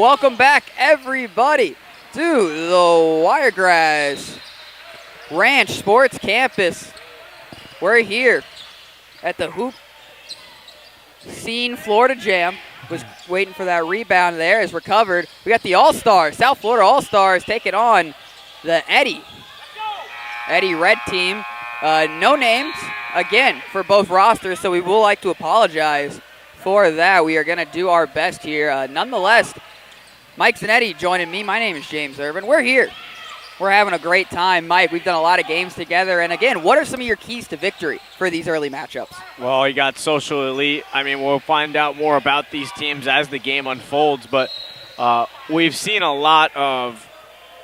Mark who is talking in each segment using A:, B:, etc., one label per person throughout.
A: welcome back everybody to the Wiregrass Ranch Sports Campus. We're here at the HoopSeen Florida Jam. Was waiting for that rebound there, is recovered. We got the Allstars, South Florida Allstars taking on the Eddie Red team. No names, again, for both rosters, so we will like to apologize for that. We are going to do our best here. Nonetheless, Mike Zanetti joining me. My name is James Irvin. We're here. We're having a great time. Mike, we've done a lot of games together. And again, what are some of your keys to victory for these early matchups?
B: Well, you got Social Elite. I mean, we'll find out more about these teams as the game unfolds. But we've seen a lot of,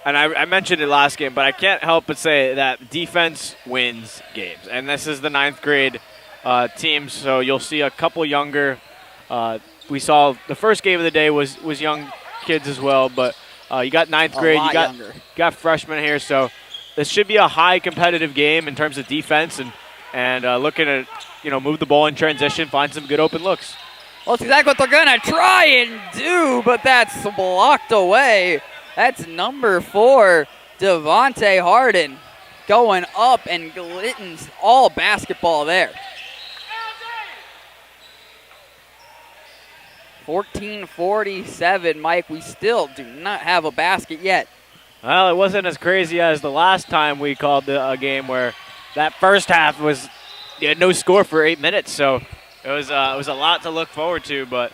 B: and I mentioned it last game, but I can't help but say that defense wins games. And this is the 9th grade team, so you'll see a couple younger. We saw the first game of the day was young kids as well, but you got 9th grade, you got freshmen here, so this should be a high competitive game in terms of defense and looking to move the ball in transition, find some good open looks.
A: Well, that's exactly what they're gonna try and do, but that's blocked away. That's number 4, Devontae Harden, going up and Glitton's all basketball there. 14-47, Mike. We still do not have a basket yet.
B: Well, it wasn't as crazy as the last time we called a game where that first half was no score for 8 minutes. So it was a lot to look forward to. But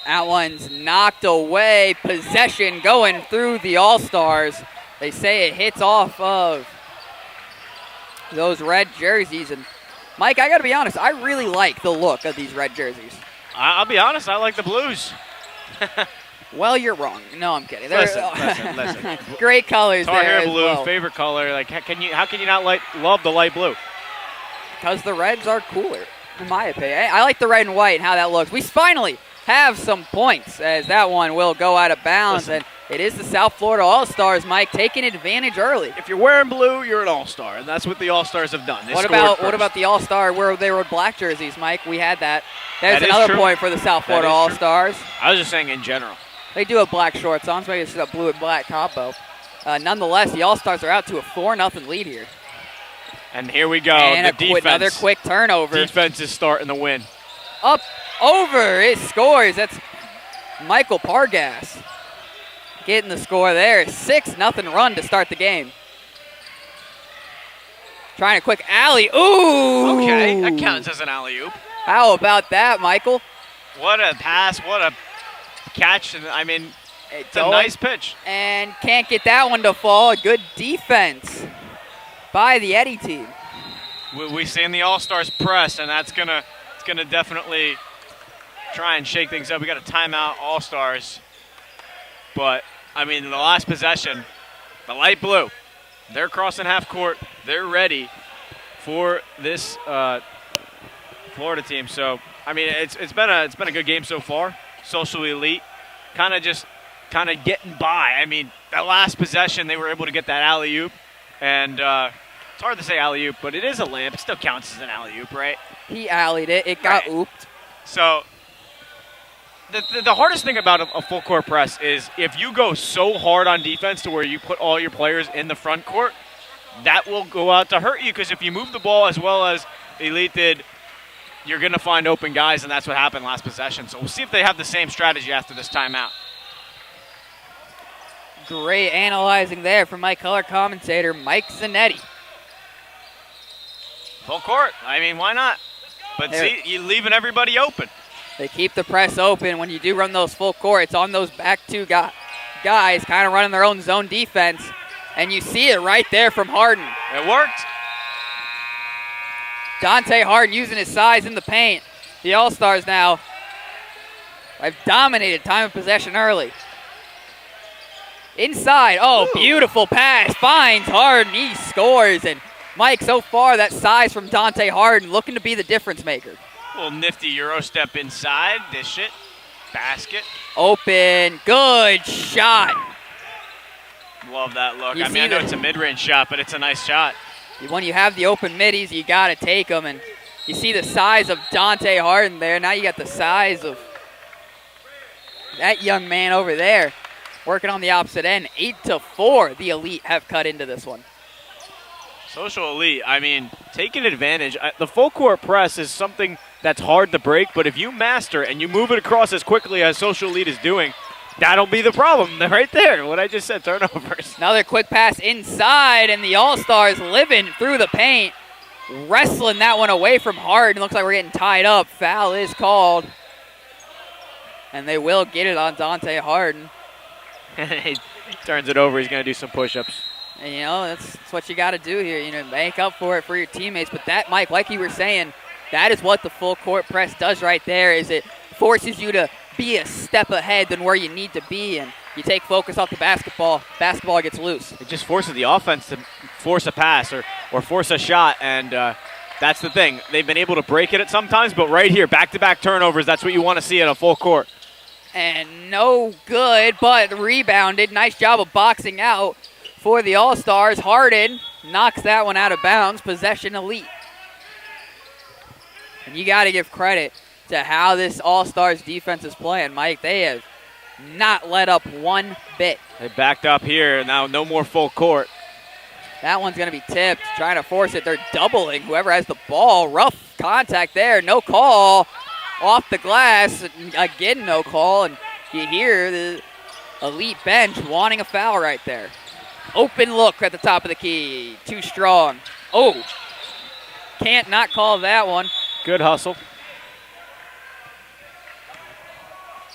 A: that one's knocked away. Possession going through the All-Stars. They say it hits off of those red jerseys. And Mike, I got to be honest, I really like the look of these red jerseys.
B: I'll be honest, I like the blues.
A: Well, you're wrong. No, I'm kidding.
B: Listen.
A: Great colors
B: Tar
A: there
B: hair blue,
A: well.
B: favorite color. Like, how can you not love the light blue?
A: Because the reds are cooler, in my opinion. I like the red and white and how that looks. We finally have some points as that one will go out of bounds.
B: Listen.
A: And it is the South Florida All-Stars, Mike, taking advantage early.
B: If you're wearing blue, you're an All-Star, and that's what the All-Stars have done.
A: What about the All-Star where they were black jerseys, Mike? We had that. There's another point for the South Florida All-Stars.
B: I was just saying in general.
A: They do have black shorts on, so maybe it's a blue and black combo. Nonetheless, the All-Stars are out to a 4-0 lead here.
B: And here we go.
A: And
B: the
A: another quick turnover.
B: Defense is starting to win.
A: Up, over, it scores. That's Michael Pargas getting the score there. 6-0 run to start the game. Trying a quick alley. Ooh!
B: Okay, that counts as an alley-oop.
A: How about that, Michael?
B: What a pass, what a catch. I mean, it's a nice pitch.
A: And can't get that one to fall. Good defense by the Eddie team.
B: We seen the All-Stars press, and it's gonna definitely try and shake things up. We got a timeout, All-Stars. But, I mean, the last possession, the light blue, they're crossing half court. They're ready for this Florida team. So, I mean, it's been a good game so far. Social Elite kind of getting by. I mean, that last possession, they were able to get that alley-oop. And it's hard to say alley-oop, but it is a layup. It still counts as an alley-oop, right?
A: He alleyed it. It got ooped.
B: So the hardest thing about a full court press is if you go so hard on defense to where you put all your players in the front court, that will go out to hurt you, because if you move the ball as well as Elite did, you're going to find open guys, and that's what happened last possession. So we'll see if they have the same strategy after this timeout.
A: Great analyzing there from my color commentator, Mike Zanetti.
B: Full court. I mean, why not? But see, you're leaving everybody open.
A: They keep the press open. When you do run those full court, it's on those back two guys kind of running their own zone defense. And you see it right there from Harden.
B: It worked.
A: Dante Harden using his size in the paint. The All-Stars now have dominated time of possession early. Inside. Oh, beautiful pass. Finds Harden. He scores. And Mike, so far, that size from Dante Harden looking to be the difference maker.
B: Little nifty Euro step inside. Dish it. Basket.
A: Open. Good shot.
B: Love that look. I mean, I know it's a mid-range shot, but it's a nice shot.
A: When you have the open middies, you got to take them. And you see the size of Dante Harden there. Now you got the size of that young man over there. working on the opposite end. 8-4, the Elite have cut into this one.
B: Social Elite, I mean, taking advantage. The full court press is something that's hard to break, but if you master and you move it across as quickly as Social Elite is doing, that'll be the problem right there. What I just said, turnovers.
A: Another quick pass inside, and the All-Stars living through the paint, wrestling that one away from Harden. Looks like we're getting tied up. Foul is called, and they will get it on Dante Harden.
B: He turns it over. He's going to do some push-ups.
A: And, that's what you got to do here. Make up for it for your teammates. But that, Mike, like you were saying, that is what the full court press does right there, is it forces you to be a step ahead than where you need to be, and you take focus off the basketball. Basketball gets loose.
B: It just forces the offense to force a pass or force a shot, and that's the thing. They've been able to break it at sometimes, but right here, back-to-back turnovers, that's what you want to see in a full court.
A: And no good, but rebounded. Nice job of boxing out for the All-Stars. Harden knocks that one out of bounds. Possession Elite. And you got to give credit to how this All-Stars defense is playing, Mike. They have not let up one bit.
B: They backed up here. Now no more full court.
A: That one's going to be tipped. Trying to force it. They're doubling whoever has the ball. Rough contact there. No call. Off the glass. Again, no call. And you hear the Elite bench wanting a foul right there. Open look at the top of the key. Too strong. Oh. Can't not call that one.
B: Good hustle.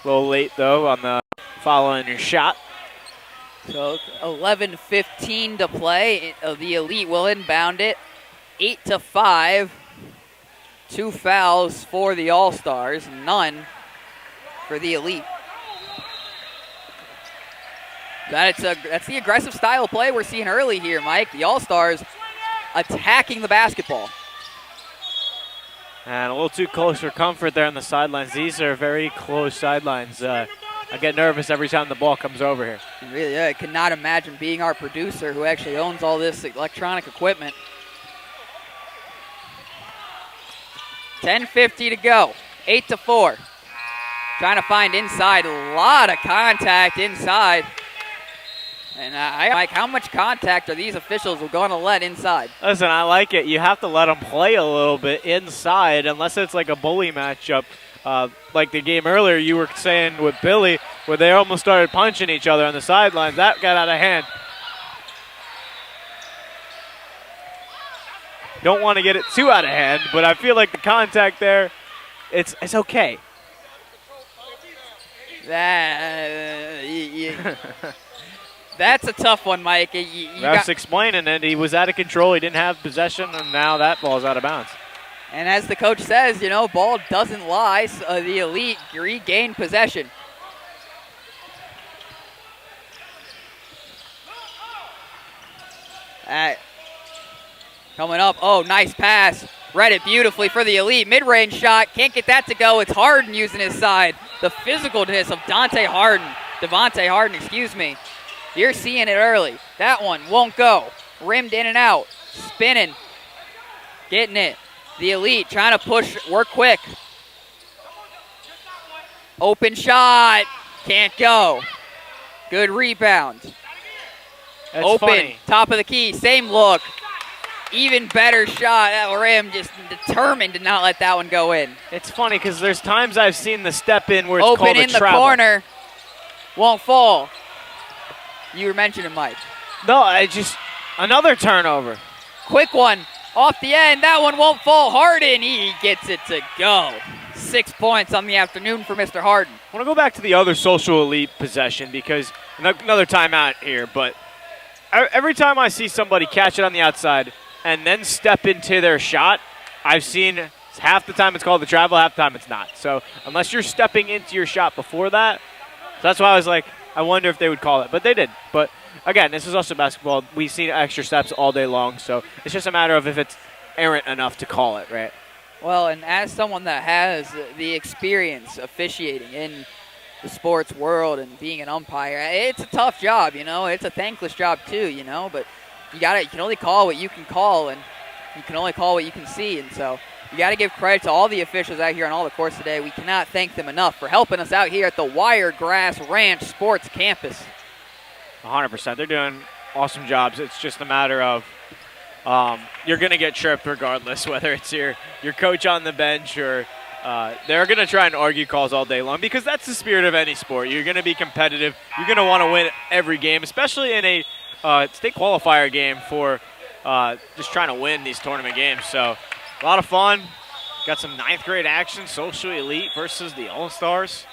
B: A little late, though, on the following your shot.
A: So 11:15 to play. The Elite will inbound it. 8-5. 2 fouls for the All-Stars. None for the Elite. That's the aggressive style of play we're seeing early here, Mike. The All-Stars attacking the basketball.
B: And a little too close for comfort there on the sidelines. These are very close sidelines. I get nervous every time the ball comes over here.
A: Really, I cannot imagine being our producer who actually owns all this electronic equipment. 10:50 to go. 8-4. Trying to find inside. A lot of contact inside. And Mike, how much contact are these officials going to let inside?
B: Listen, I like it. You have to let them play a little bit inside unless it's like a bully matchup. Like the game earlier you were saying with Billy where they almost started punching each other on the sidelines. That got out of hand. Don't want to get it too out of hand, but I feel like the contact there, it's okay.
A: That's a tough one, Mike.
B: That's explaining it. He was out of control. He didn't have possession, and now that ball's out of bounds.
A: And as the coach says, ball doesn't lie. So the Elite regain possession. Coming up. Oh, nice pass. Read it beautifully for the Elite. Mid-range shot. Can't get that to go. It's Harden using his side. The physicalness of Devontae Harden, excuse me. You're seeing it early. That one won't go. Rimmed in and out. Spinning. Getting it. The Elite trying to push, work quick. Open shot. Can't go. Good rebound.
B: That's
A: open.
B: Funny.
A: Top of the key. Same look. Even better shot. That rim just determined to not let that one go in.
B: It's funny because there's times I've seen the step in where it's
A: open
B: called a
A: in the
B: travel.
A: Corner. Won't fall. You were mentioning Mike.
B: No, another turnover.
A: Quick one. Off the end. That one won't fall. Harden, he gets it to go. 6 points on the afternoon for Mr. Harden.
B: I want to go back to the other Social Elite possession because another timeout here, but every time I see somebody catch it on the outside and then step into their shot, I've seen half the time it's called the travel, half the time it's not. So unless you're stepping into your shot before that, that's why I was like, I wonder if they would call it. But they did. But, again, this is also basketball. We've seen extra steps all day long, so it's just a matter of if it's errant enough to call it, right?
A: Well, and as someone that has the experience officiating in the sports world and being an umpire, it's a tough job, It's a thankless job too, but you can only call what you can call, and you can only call what you can see. And so you got to give credit to all the officials out here on all the courts today. We cannot thank them enough for helping us out here at the Wiregrass Ranch Sports Campus.
B: 100%. They're doing awesome jobs. It's just a matter of you're going to get tripped regardless, whether it's your coach on the bench or they're going to try and argue calls all day long because that's the spirit of any sport. You're going to be competitive. You're going to want to win every game, especially in a state qualifier game for just trying to win these tournament games. So a lot of fun. Got some 9th grade action, Social Elite versus the All-Stars.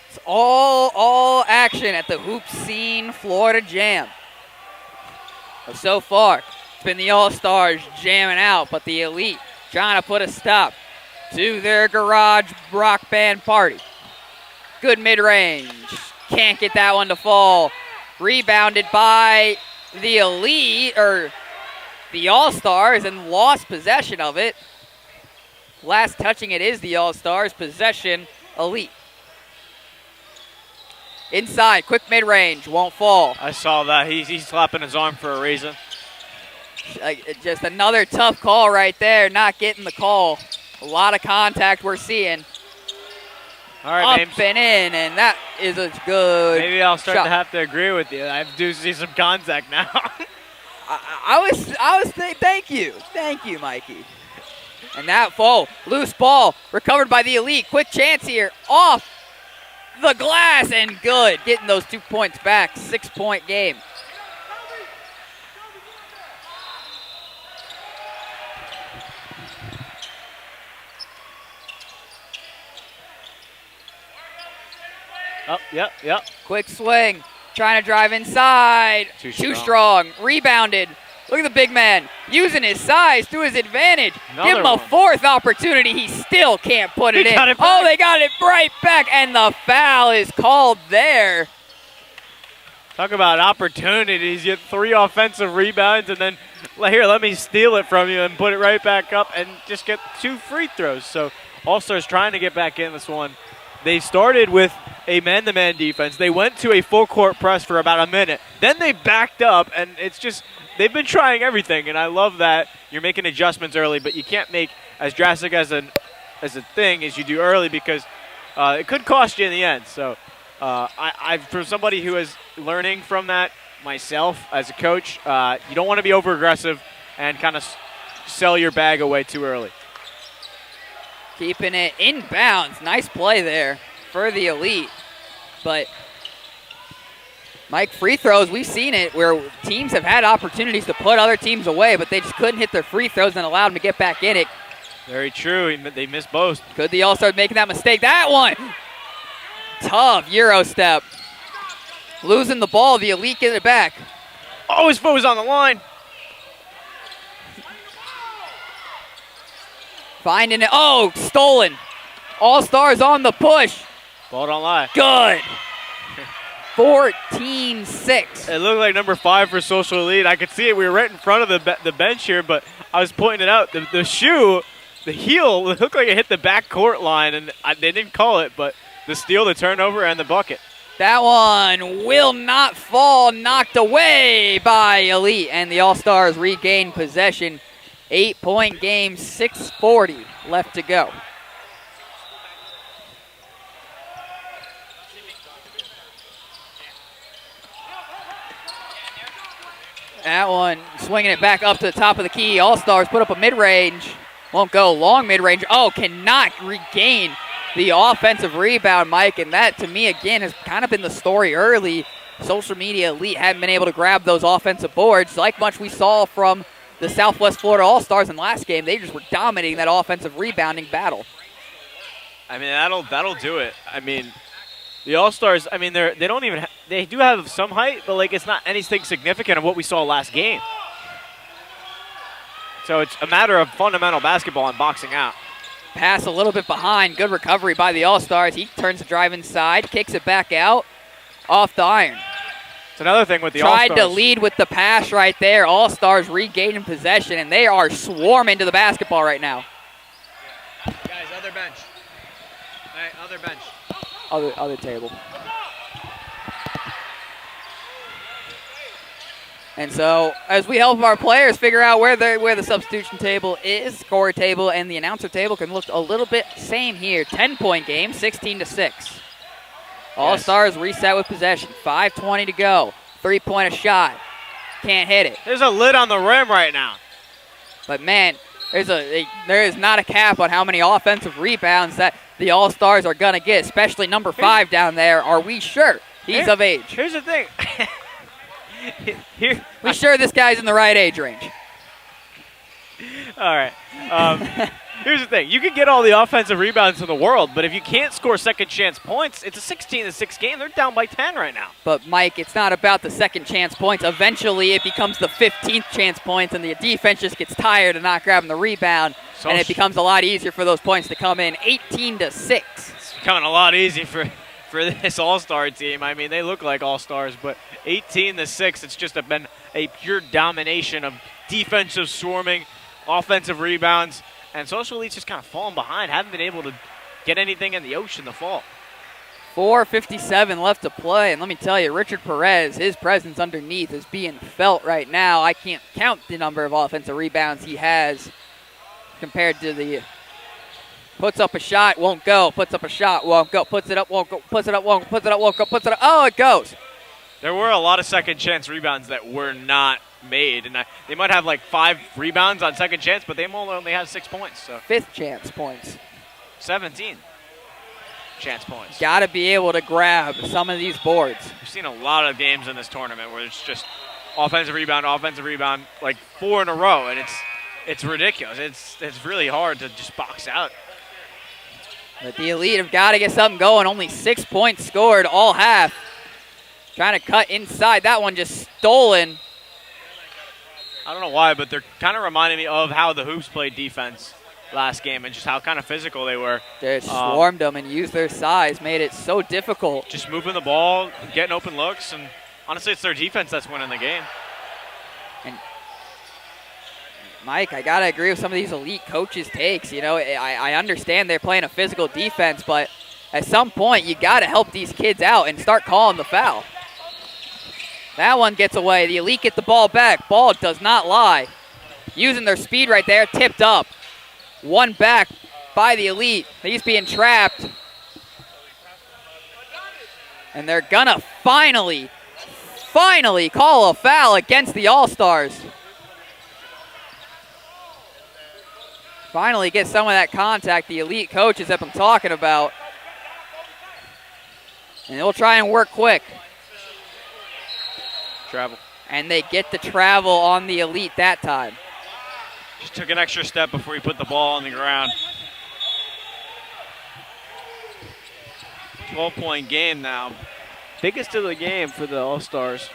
A: It's all action at the HoopSeen Florida Jam. So far, it's been the All-Stars jamming out, but the Elite trying to put a stop to their garage rock band party. Good mid-range. Can't get that one to fall. Rebounded by the Elite, or the All-Stars, and lost possession of it. Last touching it is the All-Stars. Possession, Elite. Inside, quick mid-range, won't fall.
B: I saw that. He's slapping his arm for a reason.
A: Just another tough call right there, not getting the call. A lot of contact we're seeing.
B: All right,
A: up and in, and that is a good
B: Maybe I'll start
A: shot.
B: to have to agree with you. I do see some contact now.
A: Thank you, Mikey. And that loose ball, recovered by the Elite. Quick chance here, off the glass, and good. Getting those 2 points back, 6-point game.
B: Oh, yep.
A: Quick swing, trying to drive inside. Too strong. Rebounded. Look at the big man using his size to his advantage. Give him a 4th opportunity. He still can't put it in. Oh, they got it right back, and the foul is called there.
B: Talk about opportunities. You get 3 offensive rebounds, and then here, let me steal it from you and put it right back up and just get 2 free throws. So All-Stars trying to get back in this one. They started with a man-to-man defense. They went to a full-court press for about a minute. Then they backed up, and it's just they've been trying everything, and I love that you're making adjustments early, but you can't make as drastic as a thing as you do early because it could cost you in the end. So for somebody who is learning from that myself as a coach, you don't want to be over-aggressive and kind of sell your bag away too early.
A: Keeping it inbounds. Nice play there for the Elite. But, Mike, free throws, we've seen it where teams have had opportunities to put other teams away, but they just couldn't hit their free throws and allow them to get back in it.
B: Very true. They missed both.
A: Could the All-Stars making that mistake? That one! Tough Euro step. Losing the ball, the Elite get it back.
B: Oh, his foot was on the line.
A: Finding it. Oh, stolen. All-Stars on the push.
B: Ball don't lie.
A: Good. 14-6.
B: It looked like number 5 for Social Elite. I could see it. We were right in front of the bench here, but I was pointing it out. The shoe, the heel, it looked like it hit the back court line, and they didn't call it, but the steal, the turnover, and the bucket.
A: That one will not fall. Knocked away by Elite, and the All-Stars regain possession. 8-point game, 6:40 left to go. That one, swinging it back up to the top of the key. All-Stars put up a mid-range. Won't go long mid-range. Oh, cannot regain the offensive rebound, Mike. And that, to me, again, has kind of been the story early. Social Media Elite haven't been able to grab those offensive boards like much we saw from the Southwest Florida All-Stars in last game. They just were dominating that offensive rebounding battle.
B: I mean, that'll do it. I mean, the All-Stars, I mean, they do have some height, but like it's not anything significant of what we saw last game. So it's a matter of fundamental basketball and boxing out.
A: Pass a little bit behind. Good recovery by the All-Stars. He turns the drive inside, kicks it back out, off the iron.
B: It's another thing with the All-Stars.
A: Tried to lead with the pass right there. All-Stars regaining possession, and they are swarming to the basketball right now.
B: Guys, other bench. All right, other bench.
A: Other table. And so, as we help our players figure out where the substitution table is, score table and the announcer table can look a little bit same here. 10-point game, 16-6. All-Stars reset with possession. 5:20 to go. 3-pointer shot. Can't hit it.
B: There's a lid on the rim right now.
A: But, man, there is not a cap on how many offensive rebounds that the All-Stars are going to get, especially number 5 down there. Are we sure he's of age?
B: Here's the thing.
A: We sure this guy's in the right age range?
B: All right. Here's the thing. You can get all the offensive rebounds in the world, but if you can't score second chance points, it's a 16-6 game. They're down by 10 right now.
A: But, Mike, it's not about the second chance points. Eventually, it becomes the 15th chance points, and the defense just gets tired of not grabbing the rebound, and it becomes a lot easier for those points to come in. 18-6.
B: It's becoming a lot easier for this All-Star team. I mean, they look like All-Stars, but 18-6, it's just been a pure domination of defensive swarming, offensive rebounds, and Social Elite's just kind of fallen behind, haven't been able to get anything in the ocean to fall.
A: 4:57 left to play, and let me tell you, Richard Perez, his presence underneath is being felt right now. I can't count the number of offensive rebounds he has compared to the puts up a shot, won't go, puts up a shot, won't go, puts it up, won't go, puts it up, won't, puts it up, won't go, puts it up, oh, it goes.
B: There were a lot of second chance rebounds that were not made, and they might have like 5 rebounds on second chance, but they only had 6 points. So
A: 5th chance points.
B: 17 chance points.
A: Got to be able to grab some of these boards.
B: We've seen a lot of games in this tournament where it's just offensive rebound, like 4 in a row, and it's ridiculous. It's really hard to just box out.
A: But the Elite have got to get something going. Only 6 points scored all half. Trying to cut inside. That one just stolen.
B: I don't know why, but they're kind of reminding me of how the Hoops played defense last game and just how kind of physical they were.
A: They swarmed them and used their size, made it so difficult.
B: Just moving the ball, getting open looks, and honestly, it's their defense that's winning the game.
A: And Mike, I got to agree with some of these Elite coaches' takes. You know, I understand they're playing a physical defense, but at some point, you got to help these kids out and start calling the foul. That one gets away. The Elite get the ball back. Ball does not lie. Using their speed right there, tipped up. One back by the Elite. He's being trapped. And they're going to finally call a foul against the All-Stars. Finally get some of that contact the Elite coaches have been talking about. And they'll try and work quick.
B: Travel.
A: And they get the travel on the Elite that time.
B: Just took an extra step before he put the ball on the ground. 12-point game now. Biggest of the game for the All-Stars.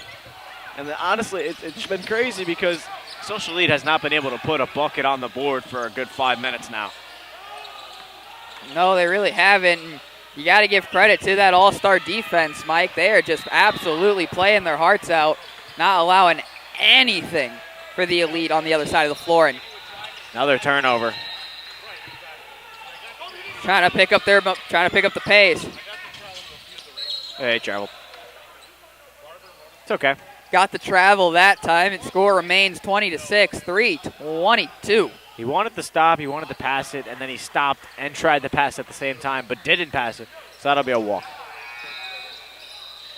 B: And honestly, it's been crazy because Social Elite has not been able to put a bucket on the board for a good 5 minutes now.
A: No, they really haven't. You got to give credit to that All-Star defense, Mike. They are just absolutely playing their hearts out, not allowing anything for the Elite on the other side of the floor. And
B: another turnover.
A: trying to pick up the pace.
B: Hey, travel. It's okay.
A: Got the travel that time. Its score remains 20-6, 3-22.
B: He wanted to stop, he wanted to pass it, and then he stopped and tried to pass at the same time, but didn't pass it. So that'll be a walk.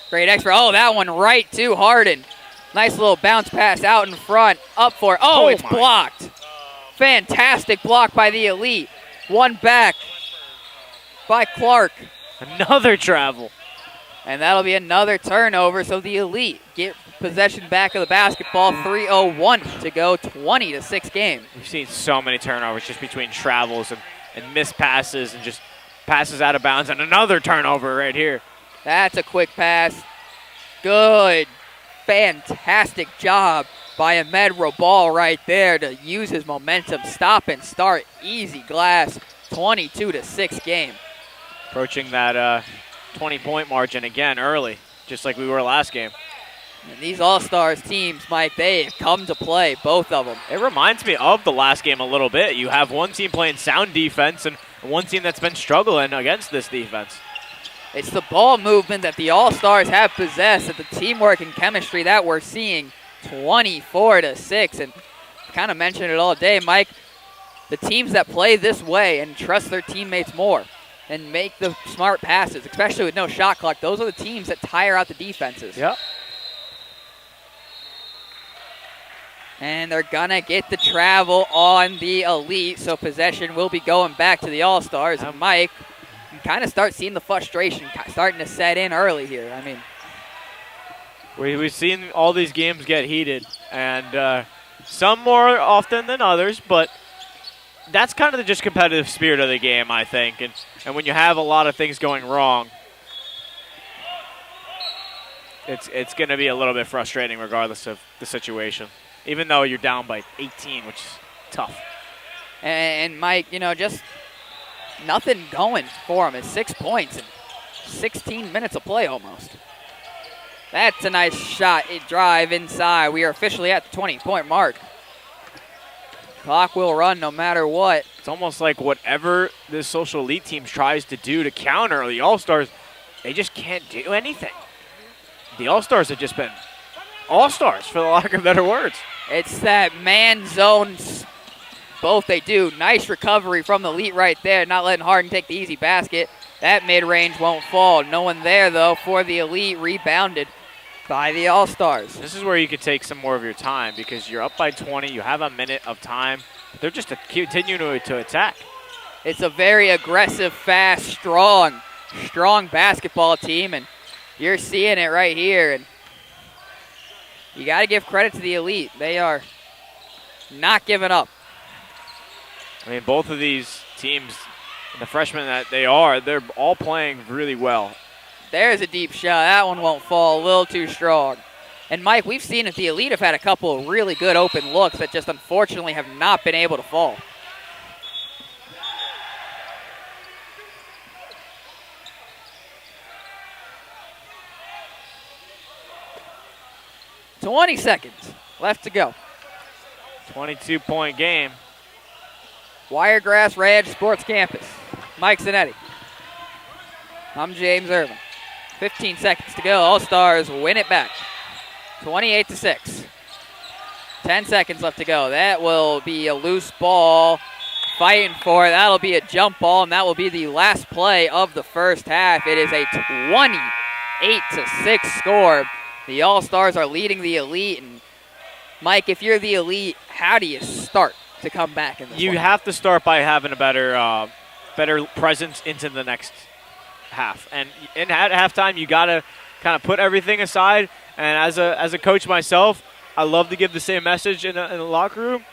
A: Great expert. Oh, that one right to Harden. Nice little bounce pass out in front. Up for it. Oh, it's blocked. Fantastic block by the Elite. One back by Clark.
B: Another travel.
A: And that'll be another turnover, so the Elite get possession back of the basketball. 3:01 to go, 20-6 game.
B: We've seen so many turnovers just between travels and missed passes and just passes out of bounds, and another turnover right here.
A: That's a quick pass. Good, fantastic job by Ahmed Robal right there to use his momentum. Stop and start, easy glass, 22-6 game.
B: Approaching that 20-point margin again early, just like we were last game.
A: And these All-Stars teams, Mike, they have come to play, both of them.
B: It reminds me of the last game a little bit. You have one team playing sound defense and one team that's been struggling against this defense.
A: It's the ball movement that the All-Stars have possessed, and the teamwork and chemistry that we're seeing, 24-6. And kind of mentioned it all day, Mike, the teams that play this way and trust their teammates more, and make the smart passes, especially with no shot clock. Those are the teams that tire out the defenses.
C: Yep.
A: And they're going to get the travel on the Elite, so possession will be going back to the All-Stars. And Mike, you kind of start seeing the frustration starting to set in early here. I mean,
C: we've seen all these games get heated, and some more often than others, but that's kind of the just competitive spirit of the game, I think. And when you have a lot of things going wrong, it's going to be a little bit frustrating regardless of the situation, even though you're down by 18, which is tough.
A: And Mike, just nothing going for him. It's 6 points in 16 minutes of play almost. That's a nice shot. A drive inside. We are officially at the 20-point mark. Clock will run no matter what.
C: It's almost like whatever this Social Elite team tries to do to counter the All-Stars, they just can't do anything. The All-Stars have just been All-Stars, for the lack of better words.
A: It's that man zones. Both they do. Nice recovery from the Elite right there, not letting Harden take the easy basket. That mid-range won't fall. No one there, though, for the Elite. Rebounded by the All-Stars.
C: This is where you could take some more of your time because you're up by 20. You have a minute of time. They're just continuing to attack.
A: It's a very aggressive, fast, strong basketball team, and you're seeing it right here. And you got to give credit to the Elite. They are not giving up.
C: I mean, both of these teams, the freshmen that they're all playing really well.
A: There's a deep shot. That one won't fall. A little too strong. And, Mike, we've seen that the Elite have had a couple of really good open looks that just unfortunately have not been able to fall. $20 seconds left to go.
C: 22-point game.
A: Wiregrass Ranch Sports Campus. Mike Zanetti. I'm James Irvin. 15 seconds to go. All-Stars win it back. 28-6. 10 seconds left to go. That will be a loose ball. Fighting for it. That'll be a jump ball, and that will be the last play of the first half. It is a 28-6 score. The All-Stars are leading the Elite. And Mike, if you're the Elite, how do you start to come back in this
C: You
A: one?
C: have to start by having a better presence into the next half. And at halftime, you got to kind of put everything aside. And as a coach myself, I love to give the same message in the locker room.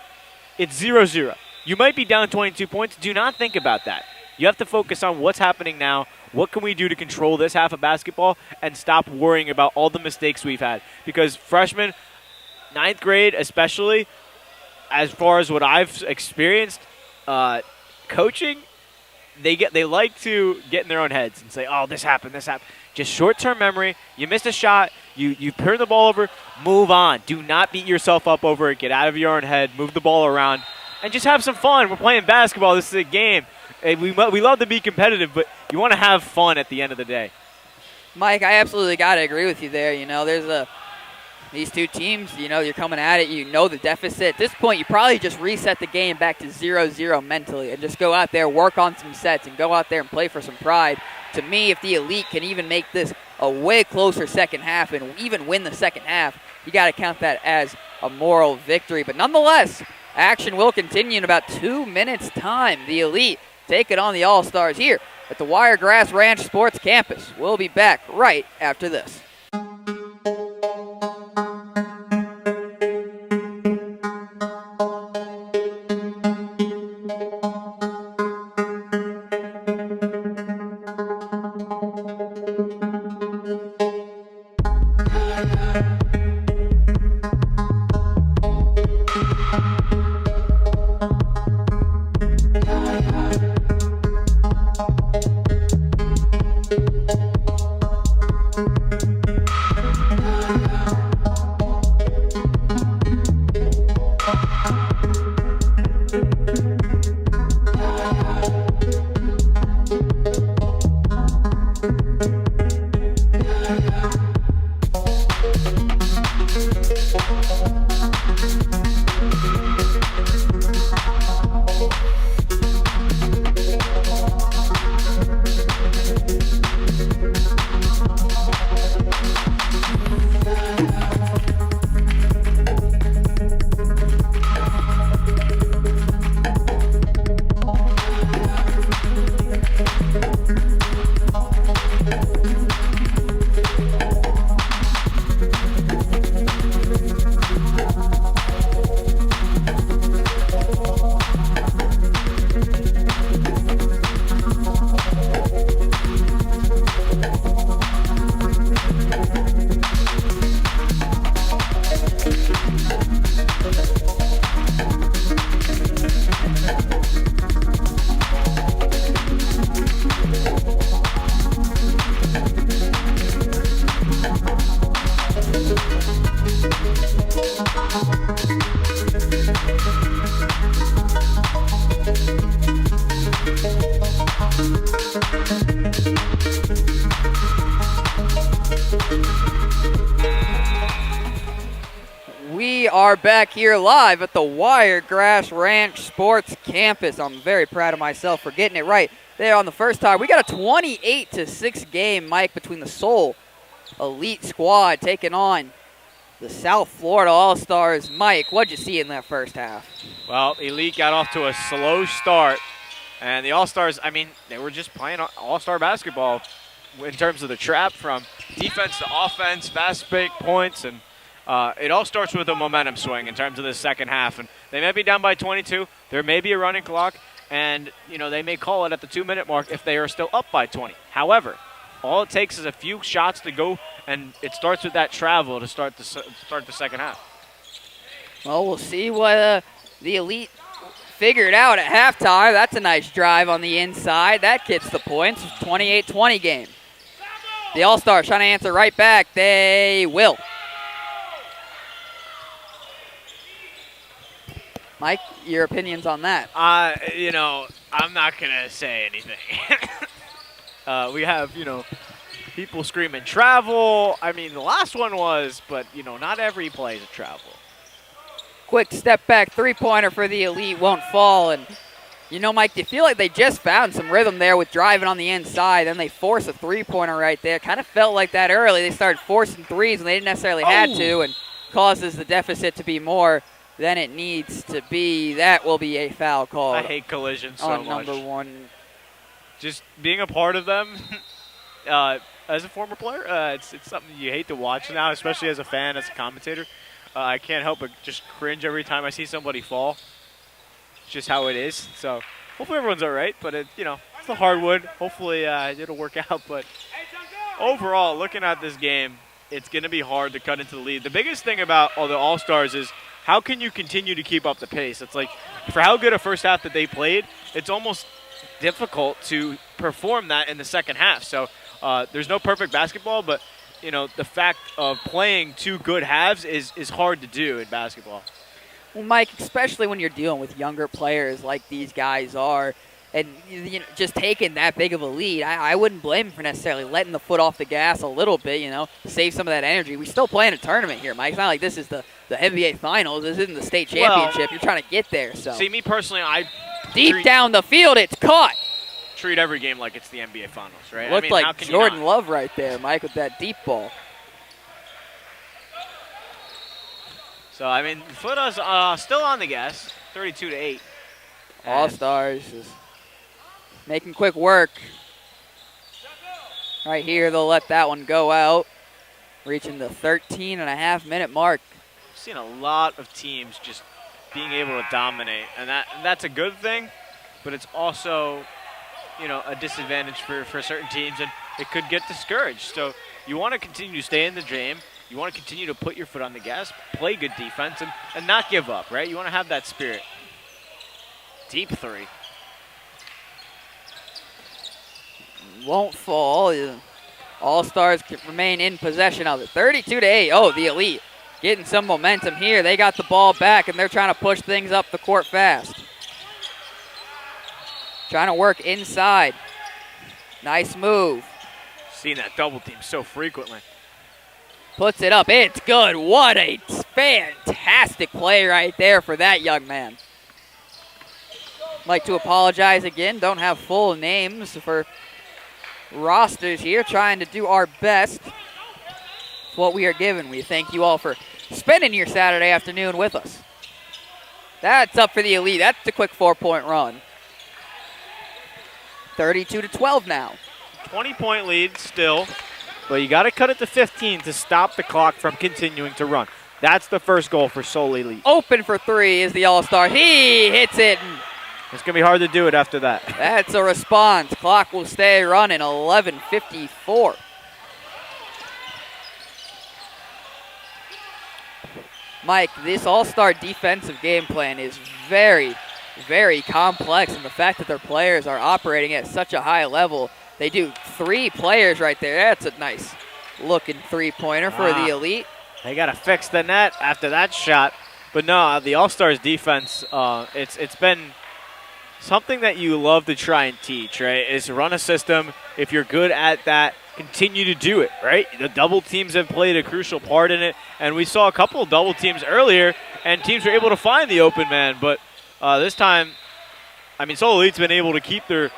C: It's 0-0. You might be down 22 points. Do not think about that. You have to focus on what's happening now. What can we do to control this half of basketball and stop worrying about all the mistakes we've had? Because freshmen, 9th grade especially, as far as what I've experienced, coaching, they like to get in their own heads and say, oh, this happened. Just short-term memory. You missed a shot. You turned the ball over. Move on. Do not beat yourself up over it. Get out of your own head. Move the ball around. And just have some fun. We're playing basketball. This is a game. We love to be competitive, but you want to have fun at the end of the day.
A: Mike, I absolutely got to agree with you there. There's these two teams, you're coming at it. The deficit. At this point, you probably just reset the game back to 0-0 mentally and just go out there, work on some sets, and go out there and play for some pride. To me, if the Elite can even make this a way closer second half and even win the second half, you got to count that as a moral victory. But nonetheless, action will continue in about 2 minutes' time. The Elite take it on the All-Stars here at the Wiregrass Ranch Sports Campus. We'll be back right after this. are back here live at the Wiregrass Ranch Sports Campus. I'm very proud of myself for getting it right there on the first time. We got a 28-6 game, Mike, between the SOAL Elite squad taking on the South Florida Allstars. Mike, what'd you see in that first half?
C: Well, Elite got off to a slow start, and the Allstars, I mean, they were just playing all-star basketball in terms of the trap, from defense to offense, fast break points, and it all starts with a momentum swing in terms of the second half. And they may be down by 22. There may be a running clock, and they may call it at the 2-minute mark if they are still up by 20. However, all it takes is a few shots to go, and it starts with that travel to start the second half.
A: Well, we'll see what the Elite figured out at halftime. That's a nice drive on the inside. That gets the points. 28-20 game. The All-Stars trying to answer right back. They will. Mike, your opinions on that?
C: I'm not going to say anything. We have, people screaming travel. I mean, the last one was, but, not every play is a travel.
A: Quick step back three-pointer for the Elite won't fall. And, Mike, do you feel like they just found some rhythm there with driving on the inside? Then they force a three-pointer right there. Kind of felt like that early. They started forcing threes, and they didn't necessarily had to, and causes the deficit to be more than it needs to be. That will be a foul call.
C: I hate collisions so much.
A: Number one.
C: Just being a part of them, as a former player, it's something you hate to watch now, especially as a fan, as a commentator. I can't help but just cringe every time I see somebody fall. It's just how it is. So hopefully everyone's all right, but it's the hardwood. Hopefully it'll work out. But overall, looking at this game, it's going to be hard to cut into the lead. The biggest thing about all the All-Stars is how can you continue to keep up the pace? It's like, for how good a first half that they played, it's almost difficult to perform that in the second half. So there's no perfect basketball, but the fact of playing two good halves is hard to do in basketball.
A: Well, Mike, especially when you're dealing with younger players like these guys are, and just taking that big of a lead, I wouldn't blame him for necessarily letting the foot off the gas a little bit, save some of that energy. We still play in a tournament here, Mike. It's not like this is the NBA Finals. This isn't the state championship. You're trying to get there. So
C: see, me personally,
A: deep down the field, it's caught.
C: Treat every game like it's the NBA Finals, right?
A: Looked like Jordan Love right there, Mike, with that deep ball.
C: So, Florida's still on the gas, 32-8.
A: All-Stars is making quick work. Right here, they'll let that one go out, reaching the 13.5-minute mark.
C: I've seen a lot of teams just being able to dominate, and that's a good thing, but it's also a disadvantage for certain teams, and it could get discouraged. So you want to continue to stay in the game. You want to continue to put your foot on the gas, play good defense, and not give up, right? You want to have that spirit. Deep three.
A: Won't fall. All-Stars can remain in possession of it. 32-8. Oh, the Elite getting some momentum here. They got the ball back, and they're trying to push things up the court fast. Trying to work inside. Nice move.
C: Seen that double team so frequently.
A: Puts it up. It's good. What a fantastic play right there for that young man. Like to apologize again. Don't have full names for rosters here. Trying to do our best with what we are given. We thank you all for spending your Saturday afternoon with us. That's up for the Elite. That's a quick 4-point run. 32-12 now.
C: 20-point lead still, but you got to cut it to 15 to stop the clock from continuing to run. That's the first goal for SOAL Elite.
A: Open for three is the All-Star. He hits it.
C: It's going to be hard to do it after that.
A: That's a response. Clock will stay running. 11:54. Mike, this All-Star defensive game plan is very, very complex, and the fact that their players are operating at such a high level, they do three players right there. That's a nice looking three-pointer for the Elite.
C: They got to fix the net after that shot. But no, the All-Stars defense, it's been something that you love to try and teach, right, is run a system. If you're good at that, continue to do it, right? The double teams have played a crucial part in it, and we saw a couple of double teams earlier, and teams were able to find the open man. But this time, I mean, SOAL Elite's been able to keep their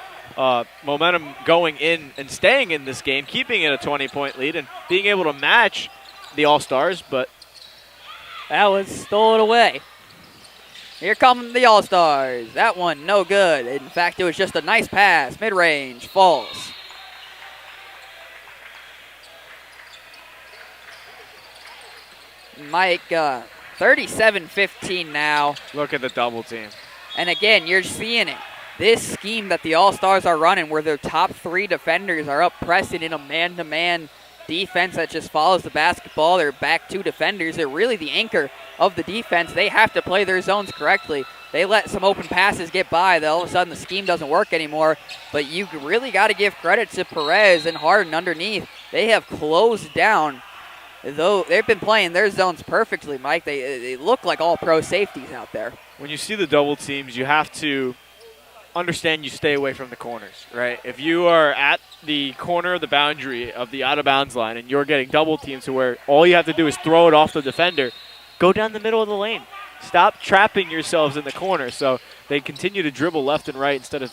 C: momentum going in and staying in this game, keeping it a 20-point lead and being able to match the All-Stars. But
A: that was stolen away. Here come the All-Stars. That one, no good. In fact, it was just a nice pass. Mid-range, falls. Mike, 37-15 now.
C: Look at the double team.
A: And again, you're seeing it. This scheme that the All-Stars are running where their top 3 defenders are up pressing in a man-to-man defense that just follows the basketball. Their back 2 defenders are really the anchor of the defense. They have to play their zones correctly. They let some open passes get by. Then all of a sudden the scheme doesn't work anymore. But you really got to give credit to Perez and Harden underneath. They have closed down. Though they've been playing their zones perfectly, Mike. They look like all pro safeties out there.
C: When you see the double teams, you have to understand you stay away from the corners, right? If you are at the corner of the boundary of the out-of-bounds line and you're getting double teams to where all you have to do is throw it off the defender, go down the middle of the lane. Stop trapping yourselves in the corner. So they continue to dribble left and right instead of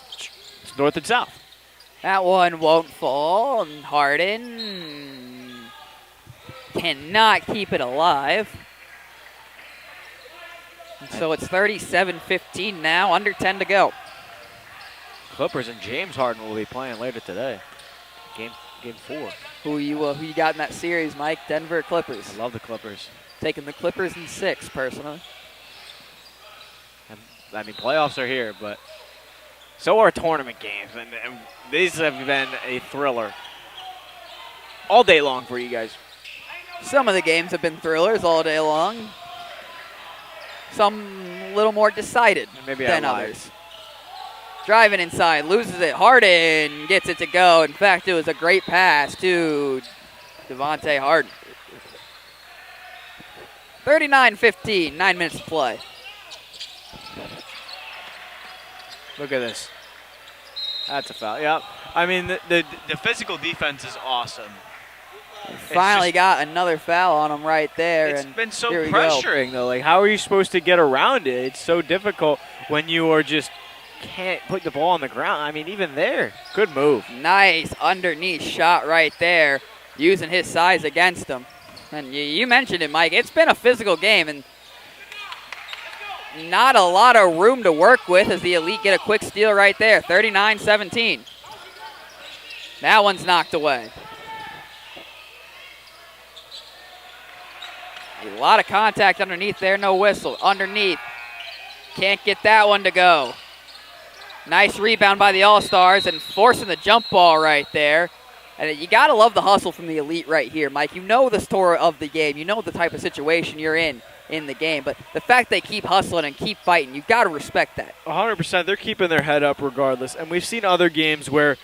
C: north and south.
A: That one won't fall, and Harden cannot keep it alive. And so it's 37-15 now, under 10 to go.
C: Clippers and James Harden will be playing later today. Game 4.
A: Who you got in that series, Mike? Denver Clippers.
C: I love the Clippers.
A: Taking the Clippers in 6, personally.
C: I mean, playoffs are here, but so are tournament games, and these have been a thriller all day long for you guys.
A: Some of the games have been thrillers all day long. Some a little more decided than others. Driving inside, loses it. Harden gets it to go. In fact, it was a great pass to Devontae Harden. 39-15, 9 minutes to play.
C: Look at this. That's a foul. Yep. I mean,
B: The physical defense is awesome.
A: Finally got another foul on him right there.
B: It's been so
C: pressuring, though. Like, how are you supposed to get around it? It's so difficult when you are just can't put the ball on the ground. I mean, even there, good move.
A: Nice underneath shot right there, using his size against him. And you mentioned it, Mike. It's been a physical game, and not a lot of room to work with as the Elite get a quick steal right there, 39-17. That one's knocked away. A lot of contact underneath there, no whistle. Underneath, can't get that one to go. Nice rebound by the All-Stars and forcing the jump ball right there. And you got to love the hustle from the Elite right here, Mike. You know the story of the game. You know the type of situation you're in the game. But the fact they keep hustling and keep fighting, you've got to respect that.
C: 100%. They're keeping their head up regardless. And we've seen other games where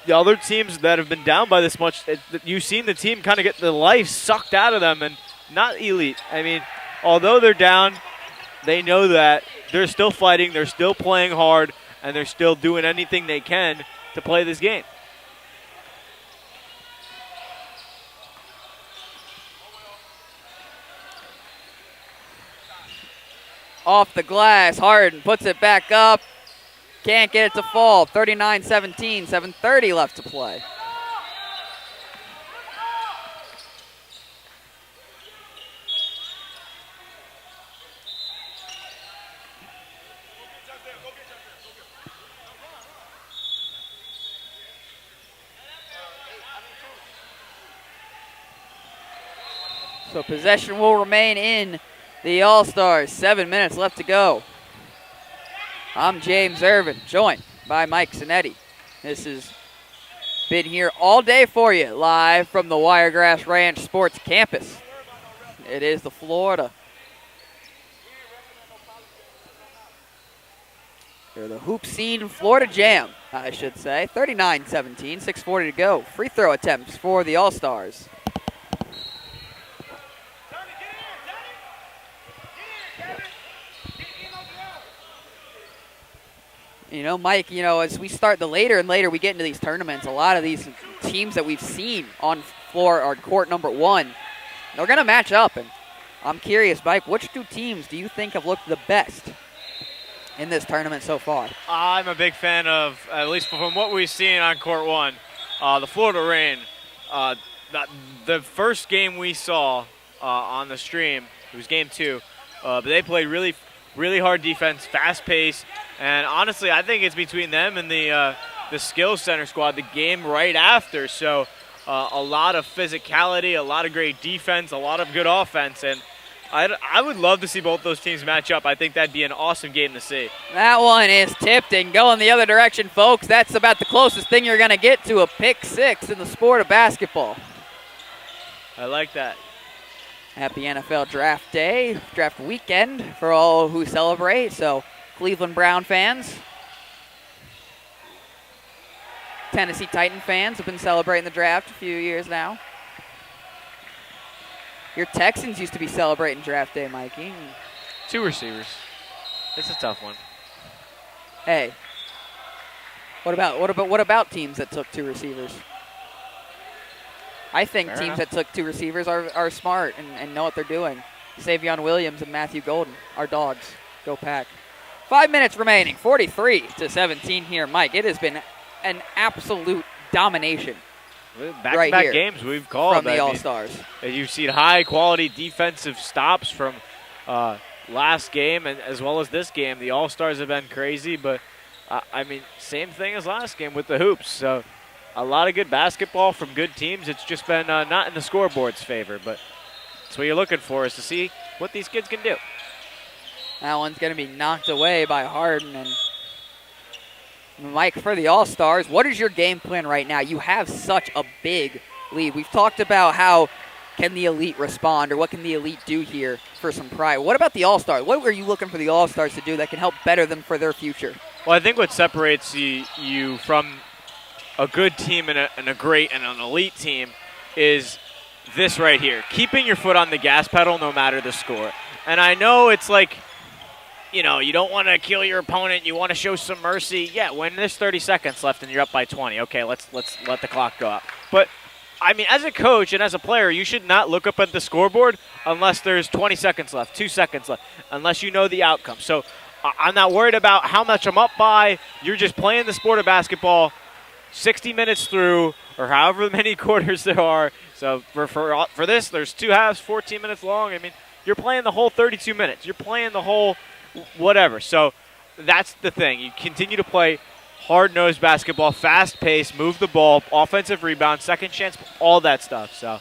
C: the other teams that have been down by this much, you've seen the team kind of get the life sucked out of them, and not Elite. I mean, although they're down, they know that they're still fighting, they're still playing hard, and they're still doing anything they can to play this game.
A: Off the glass, Harden puts it back up. Can't get it to fall. 39-17, 7:30 left to play. So possession will remain in the All-Stars. 7 minutes left to go. I'm James Irvin, joined by Mike Zanetti. This has been here all day for you, live from the Wiregrass Ranch Sports Campus. It is the Florida. Or the HoopSeen Florida Jam, I should say. 39-17, 6:40 to go. Free throw attempts for the All-Stars. You know, Mike, as we start the later and later we get into these tournaments, a lot of these teams that we've seen on floor or court number 1, they're going to match up. And I'm curious, Mike, which two teams do you think have looked the best in this tournament so far?
C: I'm a big fan of, at least from what we've seen on Court 1, the Florida Rain. The first game we saw on the stream, it was game 2, but they played really, really hard defense, fast pace, and honestly, I think it's between them and the Skills Center squad, the game right after. So a lot of physicality, a lot of great defense, a lot of good offense, and I would love to see both those teams match up. I think that'd be an awesome game to see.
A: That one is tipped and going the other direction, folks. That's about the closest thing you're going to get to a pick 6 in the sport of basketball.
C: I like that.
A: Happy NFL draft day, draft weekend for all who celebrate. So Cleveland Brown fans, Tennessee Titan fans have been celebrating the draft a few years now. Your Texans used to be celebrating draft day, Mikey.
C: 2 receivers. It's a tough one.
A: Hey, what about teams that took 2 receivers? I think
C: Fair
A: teams
C: enough.
A: that took 2 receivers are smart and know what they're doing. Savion Williams and Matthew Golden, our dogs. Go Pack. 5 minutes remaining, 43-17 here, Mike. It has been an absolute domination.
C: Back-to-back
A: Right here
C: games we've called.
A: from the All-Stars.
C: You've seen high-quality defensive stops from last game and as well as this game. The All-Stars have been crazy, but, same thing as last game with the hoops. So a lot of good basketball from good teams. It's just been not in the scoreboard's favor, but that's what you're looking for, is to see what these kids can do.
A: That one's going to be knocked away by Harden. And Mike, for the All-Stars, what is your game plan right now? You have such a big lead. We've talked about how can the elite respond or what can the elite do here for some pride. What about the All-Stars? What are you looking for the All-Stars to do that can help better them for their future?
C: Well, I think what separates you from a good team and a great and an elite team is this right here, keeping your foot on the gas pedal no matter the score. And I know it's like, you don't want to kill your opponent. You want to show some mercy. Yeah, when there's 30 seconds left and you're up by 20, okay, let's let the clock go up. But, as a coach and as a player, you should not look up at the scoreboard unless there's 20 seconds left, 2 seconds left, unless you know the outcome. So I'm not worried about how much I'm up by. You're just playing the sport of basketball 60 minutes through or however many quarters there are. So for this, there's 2 halves, 14 minutes long. You're playing the whole 32 minutes. You're playing the whole whatever. So that's the thing. You continue to play hard-nosed basketball, fast-paced, move the ball, offensive rebound, second chance, all that stuff. So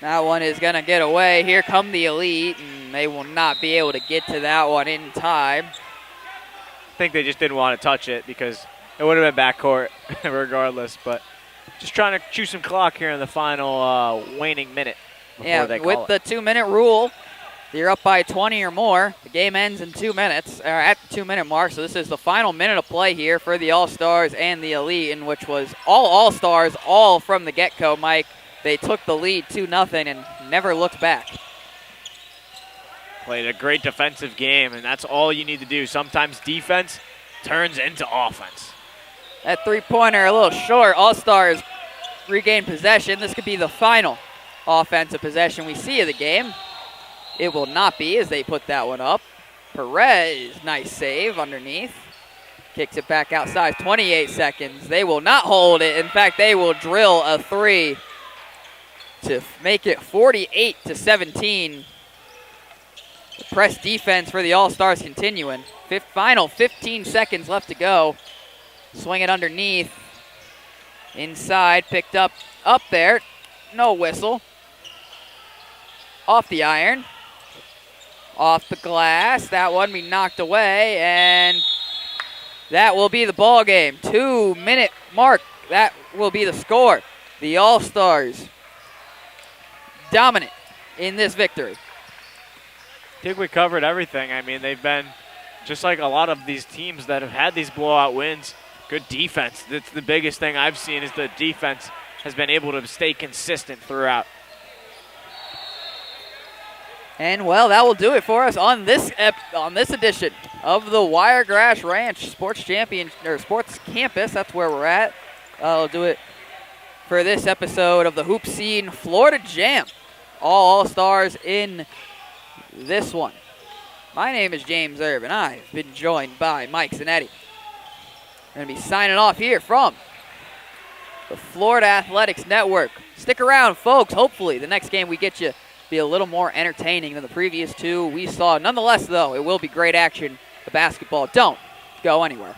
A: that one is going to get away. Here come the elite, and they will not be able to get to that one in time.
C: I think they just didn't want to touch it because it would have been backcourt regardless. But just trying to chew some clock here in the final waning minute before they call
A: with
C: it.
A: the 2-minute rule, you're up by 20 or more. The game ends in 2 minutes, or at the 2-minute mark. So this is the final minute of play here for the All-Stars and the Elite, in which was all All-Stars, all from the get-go, Mike. They took the lead 2-0 and never looked back.
C: Played a great defensive game, and that's all you need to do. Sometimes defense turns into offense.
A: That three-pointer a little short. All-Stars regain possession. This could be the final offensive possession we see of the game. It will not be, as they put that one up. Perez, nice save underneath. Kicks it back outside, 28 seconds. They will not hold it. In fact, they will drill a 3 to make it 48-17. The press defense for the All-Stars continuing. Final 15 seconds left to go. Swing it underneath. Inside, picked up there. No whistle. Off the iron. Off the glass. That one be knocked away, and that will be the ball game. 2-minute mark. That will be the score. The All-Stars dominant in this victory.
C: I think we covered everything. They've been just like a lot of these teams that have had these blowout wins. Good defense. That's the biggest thing I've seen, is the defense has been able to stay consistent throughout.
A: And, well, that will do it for us on this edition of the Wiregrass Ranch Sports Campus. That's where we're at. That'll do it for this episode of the HoopSeen Florida Jam. All-Stars in this one. My name is James Erb, and I've been joined by Mike Zanetti. We're going to be signing off here from the Florida Athletics Network. Stick around, folks. Hopefully the next game we get you be a little more entertaining than the previous two we saw. Nonetheless, though, it will be great action. The basketball don't go anywhere.